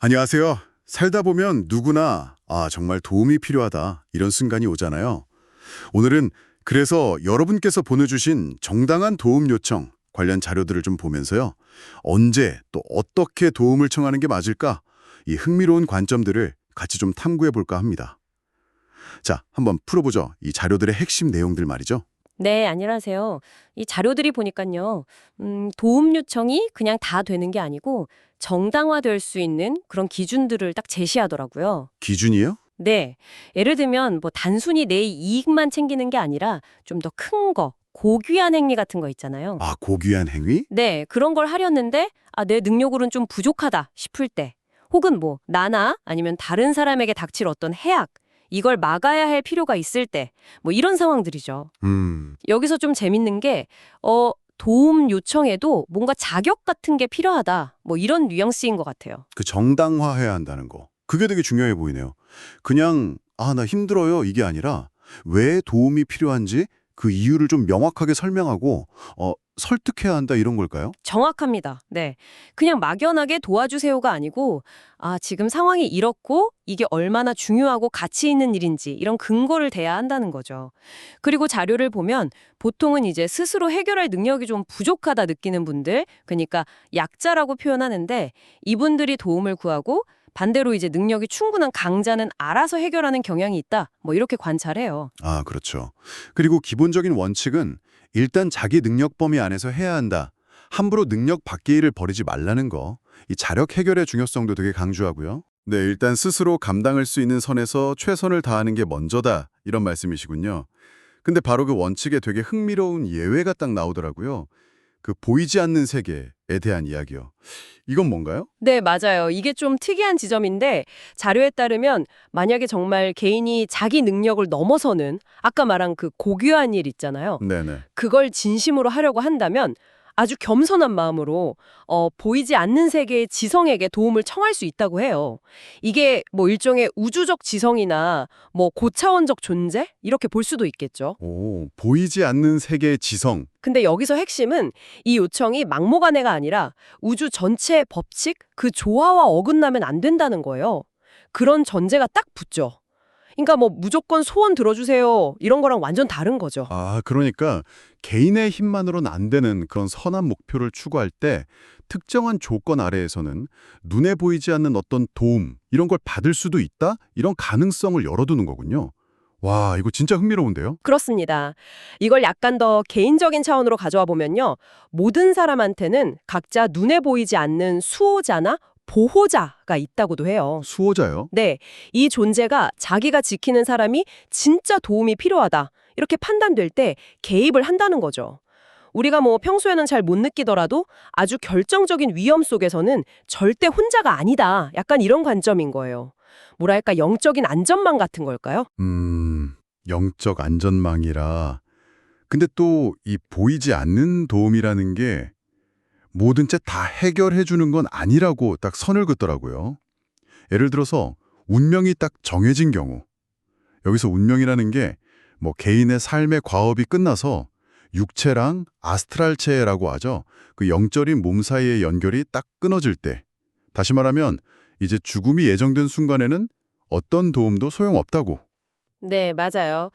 안녕하세요. 살다 보면 누구나 정말 도움이 필요하다 이런 순간이 오잖아요. 오늘은 그래서 여러분께서 보내주신 정당한 도움 요청 관련 자료들을 좀 보면서요. 언제 또 어떻게 도움을 청하는 게 맞을까? 이 흥미로운 관점들을 같이 좀 탐구해 볼까 합니다. 자, 한번 풀어보죠. 이 자료들의 핵심 내용들 말이죠. 네, 안녕하세요. 이 자료들이 보니까요, 도움 요청이 그냥 다 되는 게 아니고 정당화될 수 있는 그런 기준들을 딱 제시하더라고요. 기준이요? 네, 예를 들면 뭐 단순히 내 이익만 챙기는 게 아니라 좀 더 큰 거, 고귀한 행위 같은 거 있잖아요. 고귀한 행위? 네, 그런 걸 하려는데 내 능력으로는 좀 부족하다 싶을 때, 혹은 뭐 나나 아니면 다른 사람에게 닥칠 어떤 해악, 이걸 막아야 할 필요가 있을 때, 뭐 이런 상황들이죠. 여기서 좀 재밌는 게, 도움 요청에도 뭔가 자격 같은 게 필요하다. 뭐 이런 뉘앙스인 것 같아요. 그 정당화해야 한다는 거. 그게 되게 중요해 보이네요. 그냥 나 힘들어요 이게 아니라 왜 도움이 필요한지 그 이유를 좀 명확하게 설명하고 설득해야 한다 이런 걸까요? 정확합니다. 네. 그냥 막연하게 도와주세요가 아니고, 지금 상황이 이렇고 이게 얼마나 중요하고 가치 있는 일인지 이런 근거를 대야 한다는 거죠. 그리고 자료를 보면 보통은 이제 스스로 해결할 능력이 좀 부족하다 느끼는 분들, 그러니까 약자라고 표현하는데 이분들이 도움을 구하고 반대로 이제 능력이 충분한 강자는 알아서 해결하는 경향이 있다. 뭐 이렇게 관찰해요. 그렇죠. 그리고 기본적인 원칙은 일단 자기 능력 범위 안에서 해야 한다. 함부로 능력 밖의 일을 벌이지 말라는 거. 이 자력 해결의 중요성도 되게 강조하고요. 네, 일단 스스로 감당할 수 있는 선에서 최선을 다하는 게 먼저다. 이런 말씀이시군요. 근데 바로 그 원칙에 되게 흥미로운 예외가 딱 나오더라고요. 그 보이지 않는 세계에 대한 이야기요. 이건 뭔가요? 네, 맞아요. 이게 좀 특이한 지점인데 자료에 따르면 만약에 정말 개인이 자기 능력을 넘어서는 아까 말한 그 고귀한 일 있잖아요. 네네. 그걸 진심으로 하려고 한다면 아주 겸손한 마음으로 보이지 않는 세계의 지성에게 도움을 청할 수 있다고 해요. 이게 뭐 일종의 우주적 지성이나 뭐 고차원적 존재? 이렇게 볼 수도 있겠죠. 보이지 않는 세계의 지성. 근데 여기서 핵심은 이 요청이 막무가내가 아니라 우주 전체의 법칙, 그 조화와 어긋나면 안 된다는 거예요. 그런 전제가 딱 붙죠. 그러니까 뭐 무조건 소원 들어주세요. 이런 거랑 완전 다른 거죠. 그러니까 개인의 힘만으로는 안 되는 그런 선한 목표를 추구할 때 특정한 조건 아래에서는 눈에 보이지 않는 어떤 도움, 이런 걸 받을 수도 있다? 이런 가능성을 열어두는 거군요. 와, 이거 진짜 흥미로운데요? 그렇습니다. 이걸 약간 더 개인적인 차원으로 가져와 보면요. 모든 사람한테는 각자 눈에 보이지 않는 수호자나 보호자가 있다고도 해요. 수호자요? 네, 이 존재가 자기가 지키는 사람이 진짜 도움이 필요하다. 이렇게 판단될 때 개입을 한다는 거죠. 우리가 뭐 평소에는 잘 못 느끼더라도 아주 결정적인 위험 속에서는 절대 혼자가 아니다. 약간 이런 관점인 거예요. 뭐랄까 영적인 안전망 같은 걸까요? 영적 안전망이라. 근데 또 이 보이지 않는 도움이라는 게 뭐든지 다 해결해 주는 건 아니라고 딱 선을 긋더라고요. 예를 들어서 운명이 딱 정해진 경우, 여기서 운명이라는 게 뭐 개인의 삶의 과업이 끝나서 육체랑 아스트랄체라고 하죠. 그 영적인 몸 사이의 연결이 딱 끊어질 때, 다시 말하면 이제 죽음이 예정된 순간에는 어떤 도움도 소용없다고. 네, 맞아요.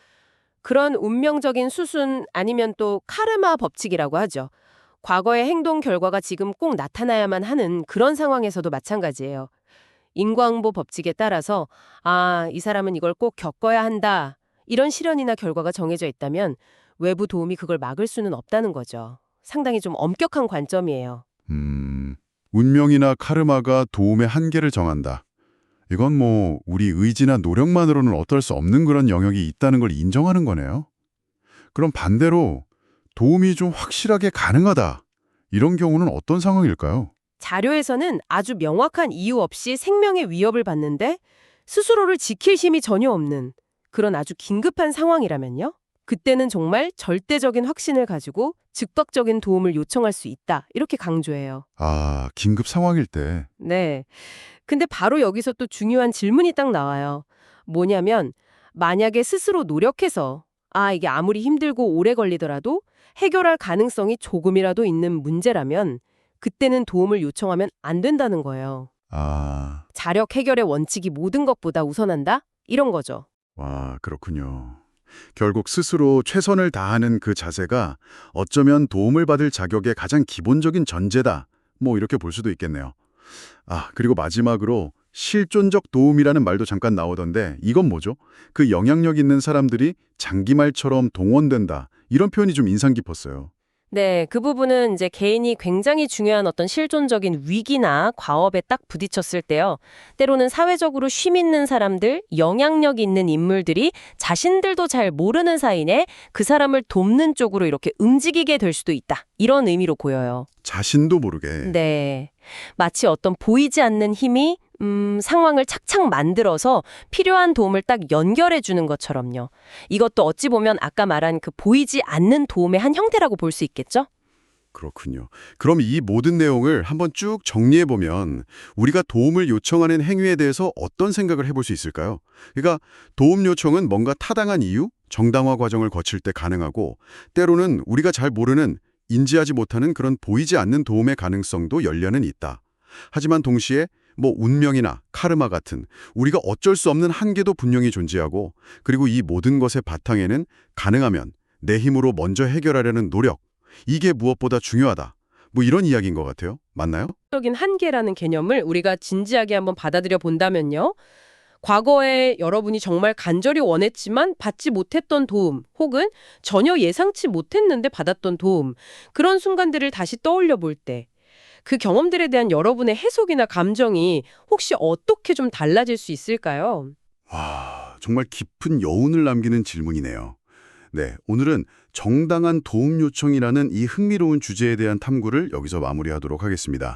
그런 운명적인 수순 아니면 또 카르마 법칙이라고 하죠. 과거의 행동 결과가 지금 꼭 나타나야만 하는 그런 상황에서도 마찬가지예요. 인과응보 법칙에 따라서 이 사람은 이걸 꼭 겪어야 한다. 이런 실현이나 결과가 정해져 있다면 외부 도움이 그걸 막을 수는 없다는 거죠. 상당히 좀 엄격한 관점이에요. 운명이나 카르마가 도움의 한계를 정한다. 이건 뭐 우리 의지나 노력만으로는 어떨 수 없는 그런 영역이 있다는 걸 인정하는 거네요. 그럼 반대로 도움이 좀 확실하게 가능하다. 이런 경우는 어떤 상황일까요? 자료에서는 아주 명확한 이유 없이 생명의 위협을 받는데 스스로를 지킬 힘이 전혀 없는 그런 아주 긴급한 상황이라면요. 그때는 정말 절대적인 확신을 가지고 즉각적인 도움을 요청할 수 있다. 이렇게 강조해요. 긴급 상황일 때. 네. 근데 바로 여기서 또 중요한 질문이 딱 나와요. 뭐냐면 만약에 스스로 노력해서 이게 아무리 힘들고 오래 걸리더라도 해결할 가능성이 조금이라도 있는 문제라면 그때는 도움을 요청하면 안 된다는 거예요. 아, 자력 해결의 원칙이 모든 것보다 우선한다? 이런 거죠. 와, 그렇군요. 결국 스스로 최선을 다하는 그 자세가 어쩌면 도움을 받을 자격의 가장 기본적인 전제다. 뭐 이렇게 볼 수도 있겠네요. 아, 그리고 마지막으로 실존적 도움이라는 말도 잠깐 나오던데 이건 뭐죠? 그 영향력 있는 사람들이 장기말처럼 동원된다. 이런 표현이 좀 인상 깊었어요. 네, 그 부분은 이제 개인이 굉장히 중요한 어떤 실존적인 위기나 과업에 딱 부딪혔을 때요. 때로는 사회적으로 쉼 있는 사람들, 영향력 있는 인물들이 자신들도 잘 모르는 사이에 그 사람을 돕는 쪽으로 이렇게 움직이게 될 수도 있다. 이런 의미로 보여요. 자신도 모르게. 네. 마치 어떤 보이지 않는 힘이 상황을 착착 만들어서 필요한 도움을 딱 연결해 주는 것처럼요. 이것도 어찌 보면 아까 말한 그 보이지 않는 도움의 한 형태라고 볼 수 있겠죠? 그렇군요. 그럼 이 모든 내용을 한번 쭉 정리해보면 우리가 도움을 요청하는 행위에 대해서 어떤 생각을 해볼 수 있을까요? 그러니까 도움 요청은 뭔가 타당한 이유, 정당화 과정을 거칠 때 가능하고 때로는 우리가 잘 모르는 인지하지 못하는 그런 보이지 않는 도움의 가능성도 열려는 있다. 하지만 동시에 뭐 운명이나 카르마 같은 우리가 어쩔 수 없는 한계도 분명히 존재하고 그리고 이 모든 것의 바탕에는 가능하면 내 힘으로 먼저 해결하려는 노력, 이게 무엇보다 중요하다. 뭐 이런 이야기인 것 같아요. 맞나요? 적인 한계라는 개념을 우리가 진지하게 한번 받아들여 본다면요. 과거에 여러분이 정말 간절히 원했지만 받지 못했던 도움, 혹은 전혀 예상치 못했는데 받았던 도움, 그런 순간들을 다시 떠올려 볼 때, 그 경험들에 대한 여러분의 해석이나 감정이 혹시 어떻게 좀 달라질 수 있을까요? 와, 정말 깊은 여운을 남기는 질문이네요. 네, 오늘은 정당한 도움 요청이라는 이 흥미로운 주제에 대한 탐구를 여기서 마무리하도록 하겠습니다.